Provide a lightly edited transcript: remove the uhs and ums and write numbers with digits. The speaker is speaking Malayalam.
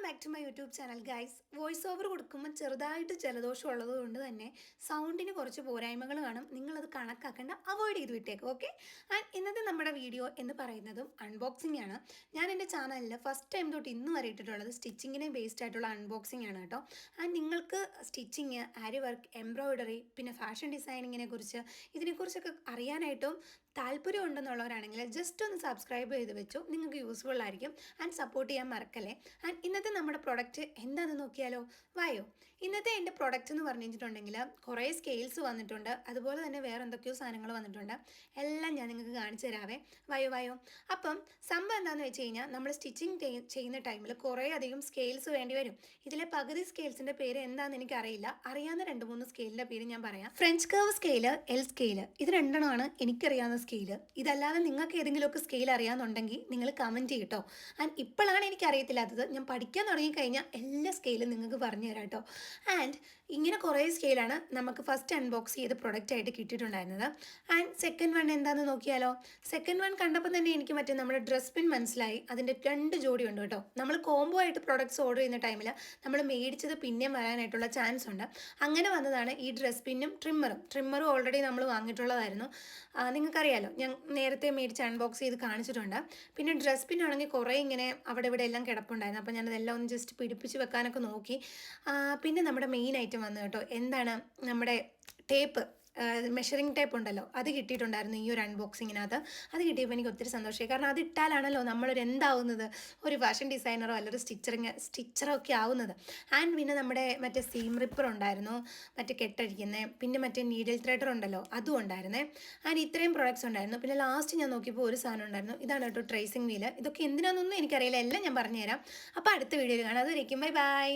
Back to my YouTube channel guys. Voice over കൊടുക്കുമ്പോൾ ചെറുതായിട്ട് ജലദോഷം ഉള്ളത് കൊണ്ട് തന്നെ സൗണ്ടിന് കുറച്ച് പോരായ്മകൾ കാണും. നിങ്ങളത് കണക്കാക്കേണ്ട, അവോയ്ഡ് ചെയ്ത് വിട്ടേക്കും. ഓക്കെ. ആൻഡ് ഇന്നത്തെ നമ്മുടെ വീഡിയോ എന്ന് പറയുന്നതും അൺബോക്സിംഗ് ആണ്. ഞാൻ എൻ്റെ ചാനലിൽ ഫസ്റ്റ് ടൈം തൊട്ട് ഇന്ന് വരെ ഇട്ടിട്ടുള്ളത് സ്റ്റിച്ചിങ്ങിനെ ബേസ്ഡ് ആയിട്ടുള്ള അൺബോക്സിംഗ് ആണ് കേട്ടോ. ആൻഡ് നിങ്ങൾക്ക് സ്റ്റിച്ചിങ്, ആരി വർക്ക്, എംബ്രോയിഡറി, പിന്നെ ഫാഷൻ ഡിസൈനിങ്ങിനെ കുറിച്ച് ഇതിനെക്കുറിച്ചൊക്കെ അറിയാനായിട്ടും താല്പര്യം ഉണ്ടെന്നുള്ളവരാണെങ്കിൽ ജസ്റ്റ് ഒന്ന് സബ്സ്ക്രൈബ് ചെയ്ത് വെച്ചു, നിങ്ങൾക്ക് യൂസ്ഫുൾ ആയിരിക്കും. ആൻഡ് സപ്പോർട്ട് ചെയ്യാൻ മറക്കല്ലേ. ആൻഡ് ഇന്നത്തെ നമ്മുടെ പ്രൊഡക്റ്റ് എന്താണെന്ന് നോക്കിയാലോ, വായോ. ഇന്നത്തെ എൻ്റെ പ്രൊഡക്റ്റ് എന്ന് പറഞ്ഞിട്ടുണ്ടെങ്കിൽ കുറേ സ്കെയിൽസ് വന്നിട്ടുണ്ട്, അതുപോലെ തന്നെ വേറെ എന്തൊക്കെയോ സാധനങ്ങൾ വന്നിട്ടുണ്ട്. എല്ലാം ഞാൻ നിങ്ങൾക്ക് കാണിച്ചു തരാവേ. വായോ. അപ്പം സംഭവം എന്താണെന്ന് വെച്ച് കഴിഞ്ഞാൽ നമ്മൾ സ്റ്റിച്ചിങ് ചെയ്യുന്ന ടൈമിൽ കുറേ അധികം സ്കെയിൽസ് വേണ്ടി വരും. ഇതിലെ പകുതി സ്കെയിൽസിൻ്റെ പേര് എന്താണെന്ന് എനിക്കറിയില്ല. അറിയാവുന്ന 2-3 സ്കെയിലിൻ്റെ പേര് ഞാൻ പറയാം. French curve scale, L scale, ഇത് രണ്ടെണ്ണമാണ് എനിക്കറിയാവുന്ന സ്കെയില്. ഇതല്ലാതെ നിങ്ങൾക്ക് ഏതെങ്കിലുമൊക്കെ സ്കെയിൽ അറിയാമെന്നുണ്ടെങ്കിൽ നിങ്ങൾ കമൻറ്റ് ചെയ്യട്ടോ. ആൻഡ് ഇപ്പോഴാണ് എനിക്കറിയത്തില്ലാത്തത്, ഞാൻ പഠിക്കാൻ തുടങ്ങിക്കഴിഞ്ഞാൽ എല്ലാ സ്കെയിലും നിങ്ങൾക്ക് പറഞ്ഞു തരാം കേട്ടോ. ആൻഡ് ഇങ്ങനെ കുറേ സ്കെയിലാണ് നമുക്ക് ഫസ്റ്റ് അൺബോക്സ് ചെയ്ത് പ്രൊഡക്റ്റായിട്ട് കിട്ടിയിട്ടുണ്ടായിരുന്നത്. ആൻഡ് സെക്കൻഡ് വൺ എന്താണെന്ന് നോക്കിയാലോ. സെക്കൻഡ് വൺ കണ്ടപ്പോൾ തന്നെ എനിക്ക് മറ്റേ നമ്മുടെ ഡ്രസ് പിൻ മനസ്സിലായി. അതിൻ്റെ 2 ജോഡി ഉണ്ട് കേട്ടോ. നമ്മൾ കോംബോ ആയിട്ട് പ്രൊഡക്ട്സ് ഓർഡർ ചെയ്യുന്ന ടൈമിൽ നമ്മൾ മേടിച്ചത് പിന്നെയും വരാനായിട്ടുള്ള ചാൻസ് ഉണ്ട്. അങ്ങനെ വന്നതാണ് ഈ ഡ്രസ് പിന്നും ട്രിമ്മറും ഓൾറെഡി നമ്മൾ വാങ്ങിയിട്ടുള്ളതായിരുന്നു. നിങ്ങൾക്കറിയാലോ, ഞാൻ നേരത്തെ മേടിച്ച് അൺബോക്സ് ചെയ്ത് കാണിച്ചിട്ടുണ്ട്. പിന്നെ ഡ്രസ് പിന്നാണെങ്കിൽ കുറേ ഇങ്ങനെ അവിടെ ഇവിടെ എല്ലാം കിടപ്പുണ്ടായിരുന്നു. അപ്പോൾ ഞാനതെല്ലാം ഒന്ന് ജസ്റ്റ് പിടിപ്പിച്ച് വെക്കാനൊക്കെ നോക്കി. പിന്നെ നമ്മുടെ മെയിൻ ഐറ്റം വന്നു കേട്ടോ. എന്താണ്, നമ്മുടെ ടേപ്പ്, മെഷറിംഗ് ടേപ്പ് ഉണ്ടല്ലോ, അത് കിട്ടിയിട്ടുണ്ടായിരുന്നു ഈ ഒരു അൺബോക്സിങ്ങിനകത്ത്. അത് കിട്ടിയപ്പോൾ എനിക്ക് ഒത്തിരി സന്തോഷമായി. കാരണം അത് ഇട്ടാലാണല്ലോ നമ്മളൊരു എന്താവുന്നത്, ഒരു ഫാഷൻ ഡിസൈനറോ അല്ലൊരു സ്റ്റിച്ചറോ ഒക്കെ ആവുന്നത്. ആൻഡ് പിന്നെ നമ്മുടെ മറ്റേ സീം റിപ്പർ ഉണ്ടായിരുന്നു, മറ്റേ കെട്ടഴിക്കുന്നത്, പിന്നെ മറ്റേ നീഡിൽ ത്രെഡർ ഉണ്ടല്ലോ, അതും ഉണ്ടായിരുന്നേ. ആൻഡ് ഇത്രയും പ്രോഡക്റ്റ്സ് ഉണ്ടായിരുന്നു. പിന്നെ ലാസ്റ്റ് ഞാൻ നോക്കിയപ്പോൾ ഒരു സാധനം ഉണ്ടായിരുന്നു. ഇതാണ് കേട്ടോ ട്രേസിംഗ് വീല്. ഇതൊക്കെ എന്തിനാണെന്നൊന്നും എനിക്കറിയില്ല, എല്ലാം ഞാൻ പറഞ്ഞുതരാം. അപ്പോൾ അടുത്ത വീഡിയോയിൽ കാണാം. അതുവരേക്കും ബൈ.